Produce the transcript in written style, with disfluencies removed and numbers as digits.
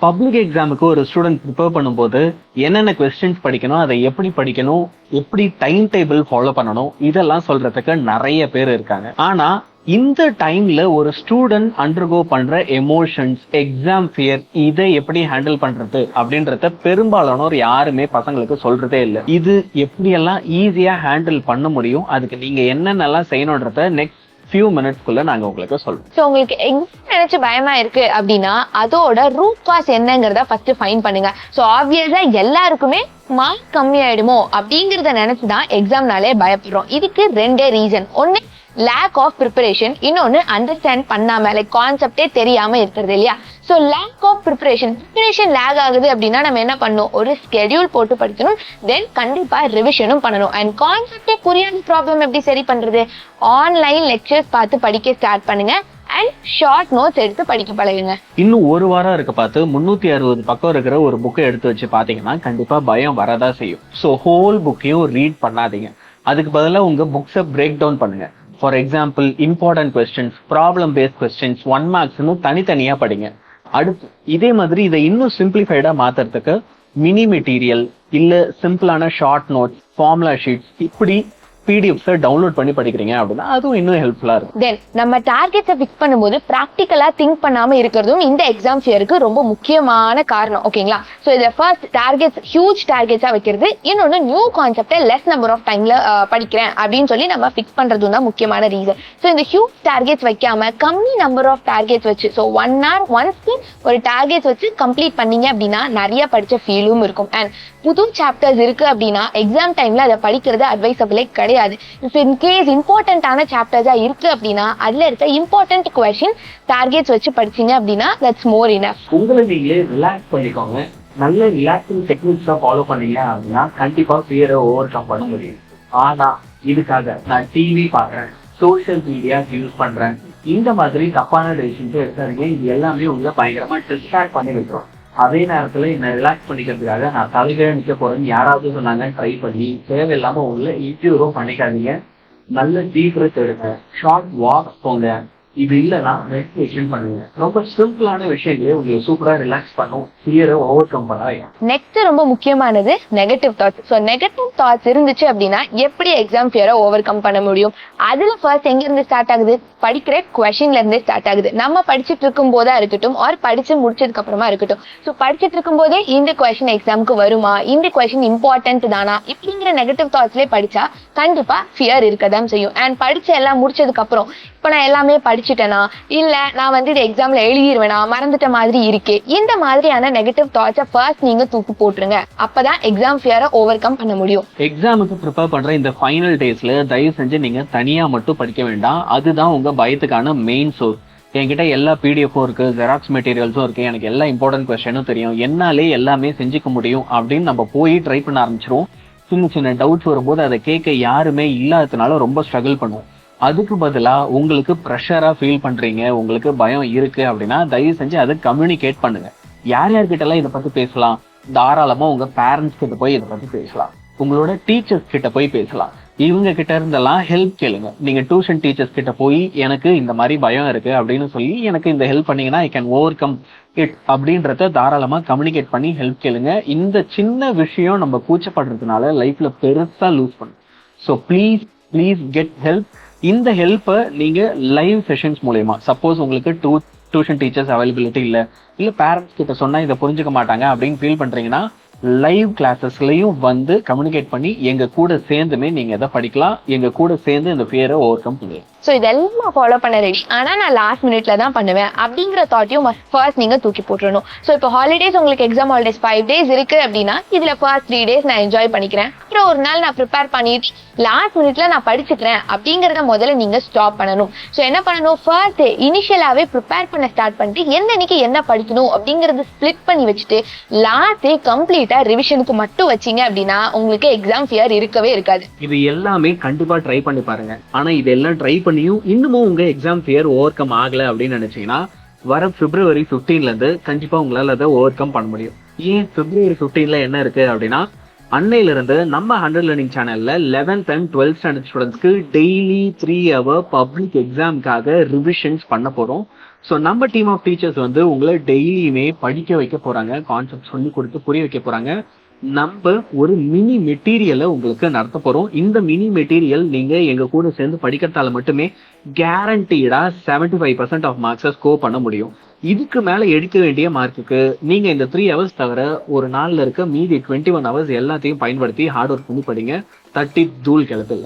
Public எக்ஸாமுக்கு ஒரு student prepare பண்ணும்போது என்னென்ன கொஸ்டின்ஸ் படிக்கணும், அதை எப்படி படிக்கணும், எப்படி டைம் டேபிள் ஃபாலோ பண்ணணும், இதெல்லாம் சொல்றதுக்கு நிறைய பேர் இருக்காங்க. ஆனா இந்த டைம்ல ஒரு ஸ்டூடெண்ட் அண்டர்கோ பண்ற எமோஷன்ஸ், எக்ஸாம் ஃபியர், இதை எப்படி ஹேண்டில் பண்றது அப்படின்றத பெரும்பாலானோர் யாருமே பசங்களுக்கு சொல்றதே இல்லை. இது எப்படியெல்லாம் ஈஸியா ஹேண்டில் பண்ண முடியும், அதுக்கு நீங்க என்னென்னலாம் செய்யணுன்றத நெக்ஸ்ட் ஃபியூ மினிட்ஸ்க்குள்ள நாங்க உங்களுக்கு சொல்றோம். ஸோ உங்களுக்கு எக்ஸாம் நினைச்சு பயமா இருக்கு அப்படின்னா அதோட ரூட் காஸ் என்னங்கிறத ஃபர்ஸ்ட் ஃபைண்ட் பண்ணுங்க. ஸோ ஆப்வியஸா எல்லாருக்குமே மார்க் கம்மி ஆயிடுமோ அப்படிங்கறத நினைச்சுதான் எக்ஸாம்னாலே பயப்படுறோம். இதுக்கு ரெண்டே ரீசன். ஒன்னு லேக் ஆஃப் ப்ரிப்பரேஷன், இன்னொன்னு அண்டர்ஸ்டாண்ட் பண்ணாம லைக் கான்செப்டே தெரியாம இருக்கிறது இல்லையா. So lack of preparation lack ஆகுது அப்படின்னா நம்ம என்ன பண்ணணும், ஒரு ஸ்கெடியூல் போட்டு படிக்கணும், தென் கண்டிப்பா ரிவிஷனும் பண்ணணும். அண்ட் கான்செப்டே புரியாத ப்ராப்ளம் எப்படி சரி பண்றது, ஆன்லைன் லெக்சர்ஸ் பார்த்து படிக்க ஸ்டார்ட் பண்ணுங்க அண்ட் ஷார்ட் நோட்ஸ் எடுத்து படிக்க பழகுங்க. இன்னும் ஒரு வாரம் இருக்க பார்த்து 360 பக்கம் இருக்கிற ஒரு புக்கை எடுத்து வச்சு பாத்தீங்கன்னா கண்டிப்பா பயம் வரதா செய்யும். ஸோ ஹோல் புக்கையும் ரீட் பண்ணாதீங்க. அதுக்கு பதிலாக உங்க புக்ஸை பிரேக் டவுன் பண்ணுங்க. For example important questions, problem paste questions, 1 மார்க்ஸ்னு தனித்தனியா படிங்க. அடுத்து இதே மாதிரி இதை இன்னும் சிம்பிளிஃபைடா மாத்துறதுக்கு மினி மெட்டீரியல் இல்ல சிம்பிளான ஷார்ட் நோட்ஸ், ஃபார்முலா ஷீட்ஸ், இப்படி பிடிஎஃப்ஸை டவுன்லோட் பண்ணி படிக்கிறீங்க அப்படின்னா அதுவும் இன்னும் ஹெல்ப்ஃபுல்லா இருக்கும். தென் நம்ம டார்கெட்ஸை ஃபிக்ஸ் பண்ணும்போது ப்ராக்டிக்கலா திங்க் பண்ணாம இருக்கிறதும் இந்த எக்ஸாம் ஃபியருக்கு ரொம்ப முக்கியமான காரணம். ஓகேங்களா. ஸோ இதுல ஃபர்ஸ்ட் டார்கெட்ஸ் ஹியூஜ் டார்கெட்ஸா வைக்கிறது, இன்னொன்னு நியூ கான்செப்டை லெஸ் நம்பர் ஆஃப் டைம்ல படிக்கிறேன் அப்படின்னு சொல்லி நம்ம ஃபிக்ஸ் பண்றதும் தான் முக்கியமான ரீசன். ஸோ இந்த ஹியூஜ் டார்கெட்ஸ் வைக்காம கம்மி நம்பர் ஆஃப் டார்கெட்ஸ் வச்சு, ஸோ 1 hour ஒன்ஸ்க்கு ஒரு டார்கெட்ஸ் வச்சு கம்ப்ளீட் பண்ணீங்க அப்படின்னா நிறைய படிச்ச ஃபீலும் இருக்கும். அண்ட் புது சாப்டர்ஸ் இருக்கு அப்படின்னா எக்ஸாம் டைம்ல அதை படிக்கிறது அட்வைசபிளே கிடையாது. இஃப் இன் கேஸ் இம்பார்ட்டன்டான சாப்டர்ஸா இருக்கு அப்படின்னா அதுல இருக்க இம்பார்ட்டன்ட் கொஸ்டின் டார்கெட்ஸ் வச்சு படிச்சீங்க அப்படின்னா தட்ஸ் மோர் இனஃப். உங்களை நீங்களே ரிலாக்ஸ் பண்ணிக்கோங்க. நல்ல ரிலாக்ஸிங் டெக்னிக்ஸா ஃபாலோ பண்ணீங்க அப்படின்னா கண்டிப்பா ஃபியரை ஓவர் கம் பண்ண முடியும். ஆனா இதுக்காக நான் டிவி பாக்குறேன், சோசியல் மீடியா யூஸ் பண்றேன், இந்த மாதிரி தப்பான டெசிஷன்ஸ் எடுத்தாருங்க, இது எல்லாமே உங்களை பயங்கரமா டிஸ்ட்ராக்ட் பண்ணி வைக்கிறோம். அதே நேரத்துல என்ன ரிலாக்ஸ் பண்ணிக்கிறதுக்காக நான் தலைகீழ நிக்க போறேன்னு யாராவது சொன்னாங்க ட்ரை பண்ணி தேவையில்லாம உங்களை இன்ட்யூரும் பண்ணிக்காதீங்க. நல்ல டீப் பிரெத் எடுங்க, ஷார்ட் வாக் போங்க, இது இல்லைன்னா மெடிடேஷன் பண்ணுங்க. ரொம்ப சிம்பிளான விஷயங்களே உங்களை சூப்பரா ரிலாக்ஸ் பண்ணும், ஃபியரை ஓவர் கம் பண்ண. நெக்ஸ்ட் ரொம்ப முக்கியமானது negative thoughts. So negative thoughts இருந்துச்சு அப்படின்னா எப்படி எக்ஸாம் ஃபியரை ஓவர் கம் பண்ண முடியும்? அதுல ஃபர்ஸ்ட் எங்க இருந்து ஸ்டார்ட் ஆகுது, படிக்கிற கொஸ்டின்ல இருந்தே ஸ்டார்ட் ஆகுது. நம்ம படிச்சுட்டு இருக்கும் போதா இருக்கட்டும் ஆர் படிச்சு முடிச்சதுக்கு அப்புறமா இருக்கட்டும், ஸோ படிச்சுட்டு இருக்கும் போதே இந்த கொஸ்டின் எக்ஸாமுக்கு வருமா, இந்த கொஸ்டின் இம்பார்ட்டன்ட் தானா, இப்படிங்கிற நெகட்டிவ் தாட்ஸ்லேயே படிச்சா கண்டிப்பா ஃபியர் இருக்கதான் செய்யும். அண்ட் படிச்சு எல்லாம் முடிச்சதுக்கு அப்புறம் இப்ப நான் எல்லாமே படிச்சுட்டேனா, இல்ல நான் இது எக்ஸாம்ல எழுதிடுவேனா, மறந்துட்ட மாதிரி இருக்கே, இந்த மாதிரியான நெகட்டிவ் தாட்ஸை ஃபர்ஸ்ட் நீங்க தூக்கி போட்டுருங்க. அப்பதான் எக்ஸாம் ஃபியரை ஓவர் கம் பண்ண முடியும். எக்ஸாமுக்கு ப்ரிப்பேர் பண்ற இந்த ஃபைனல் டேஸ்ல தயவு செஞ்சு நீங்க தனியா மட்டும் படிக்க வேண்டாம். அதுதான் உங்க பயத்துக்கான மெயின் சோர்ஸ். என்கிட்ட எல்லா பிடிஎஃப்பும் இருக்கு, ஜெராக்ஸ் மெட்டீரியல்ஸும் இருக்கு, எனக்கு எல்லா இம்பார்ட்டன்ட் கொஸ்டினும் தெரியும், என்னாலே எல்லாமே செஞ்சுக்க முடியும் அப்படின்னு நம்ம போய் ட்ரை பண்ண ஆரம்பிச்சிருவோம். சின்ன சின்ன டவுட்ஸ் வரும்போது அதை கேட்க யாருமே இல்லாததுனால ரொம்ப ஸ்ட்ரகிள் பண்ணுவோம். அதுக்கு பதிலா உங்களுக்கு ப்ரெஷரா ஃபீல் பண்றீங்க, உங்களுக்கு பயம் இருக்கு அப்படின்னா தயவு செஞ்சு அதை கம்யூனிகேட் பண்ணுங்க. யார் யார்கிட்ட எல்லாம் இதை பத்தி பேசலாம், தாராளமா உங்க பேரண்ட்ஸ் கிட்ட போய் இதை பத்தி பேசலாம், உங்களோட டீச்சர்ஸ் கிட்ட போய் பேசலாம். இவங்க கிட்ட இருந்தெல்லாம் ஹெல்ப் கேளுங்க. நீங்க டியூஷன் டீச்சர்ஸ் கிட்ட போய் எனக்கு இந்த மாதிரி பயம் இருக்கு அப்படின்னு சொல்லி எனக்கு இந்த ஹெல்ப் பண்ணீங்கன்னா I can over come it அப்படின்றத தாராளமா கம்யூனிகேட் பண்ணி ஹெல்ப் கேளுங்க. இந்த சின்ன விஷயம் நம்ம கூச்சப்படுறதுனால லைஃப்ல பெருசா லூஸ் பண்ணும். So please get help. இந்த ஹெல்ப்பை நீங்க லைவ் செஷன்ஸ் மூலயமா, சப்போஸ் உங்களுக்கு டியூஷன் டீச்சர்ஸ் அவைலபிலிட்டி இல்ல பேரண்ட்ஸ் கிட்ட சொன்னா இதை புரிஞ்சுக்க மாட்டாங்க அப்படின்னு ஃபீல் பண்றீங்கன்னா லைவ் கிளாஸஸ்லயும் கம்யூனிகேட் பண்ணி எங்க கூட சேர்ந்துமே நீங்க எதை படிக்கலாம், எங்க கூட சேர்ந்து இந்த ஃபியரை ஓவர் கம் பண்ணுங்க. ஸோ இதெல்லாம் ஃபாலோ பண்ண ரெடி, ஆனால் நான் லாஸ்ட் மினிட்ல தான் பண்ணுவேன் அப்படிங்கிற தாட்டையும் ஃபர்ஸ்ட் நீங்கள் தூக்கி போட்டுடணும். ஸோ இப்போ ஹாலிடேஸ், உங்களுக்கு எக்ஸாம் ஹாலிடேஸ் 5 days இருக்கு அப்படின்னா இதில் ஃபர்ஸ்ட் 3 days நான் என்ஜாய் பண்ணிக்கிறேன், அப்புறம் ஒரு நாள் நான் ப்ரிப்பேர் பண்ணிட்டு லாஸ்ட் மினிட்ல நான் படிச்சுக்கிறேன் அப்படிங்கிறத முதல்ல நீங்கள் ஸ்டாப் பண்ணணும். ஸோ என்ன பண்ணணும், ஃபர்ஸ்ட் இனிஷியலாகவே ப்ரிப்பேர் பண்ண ஸ்டார்ட் பண்ணிட்டு என்னன்னைக்கு என்ன படிக்கணும் அப்படிங்கிறது ஸ்பிளிட் பண்ணி வச்சுட்டு லாஸ்ட் கம்ப்ளீட்டா ரிவிஷனுக்கு மட்டும் வச்சிங்க அப்படின்னா உங்களுக்கு எக்ஸாம் ஃபியர் இருக்கவே இருக்காது. இது எல்லாமே கண்டிப்பா ட்ரை பண்ணி பாருங்க. ஆனா இதெல்லாம் ட்ரை பண்ணியும் இன்னமும் உங்க எக்ஸாம் ஃபியர் ஓவர் கம் ஆகல அப்படின்னு நினைச்சீங்கன்னா வர February 15 இருந்து கண்டிப்பா உங்களால அதை ஓவர் கம் பண்ண முடியும். ஏன் February 15 என்ன இருக்கு அப்படின்னா அன்னையில இருந்து நம்ம 100 Learning சேனல்ல 11th and 12th ஸ்டாண்டர்ட் ஸ்டூடெண்ட்ஸ்க்கு டெய்லி 3 hour பப்ளிக் எக்ஸாமுக்காக ரிவிஷன்ஸ் பண்ண போறோம். ஸோ நம்ம டீம் ஆஃப் டீச்சர்ஸ் வந்து உங்களை டெய்லியுமே படிக்க வைக்க போறாங்க, கான்செப்ட் சொல்லி கொடுத்து புரிய வைக்க போறாங்க. நம்ம ஒரு மினி மெட்டீரியலை உங்களுக்கு நடத்த போறோம். இந்த மினி மெட்டீரியல் நீங்க எங்க கூட சேர்ந்து படிக்கிறதால மட்டுமே கேரண்டீடா 75% ஆஃப் மார்க்ஸை ஸ்கோர் பண்ண முடியும். இதுக்கு மேல எடுக்க வேண்டிய மார்க்குக்கு நீங்க இந்த 3 ஹவர்ஸ் தவிர ஒரு நாள்ல இருக்க மீதி 21 ஹவர்ஸ் எல்லாத்தையும் பயன்படுத்தி ஹார்ட் ஒர்க் பண்ணி படிங்க. தட்டி தூள் கிளப்பிடலாம்.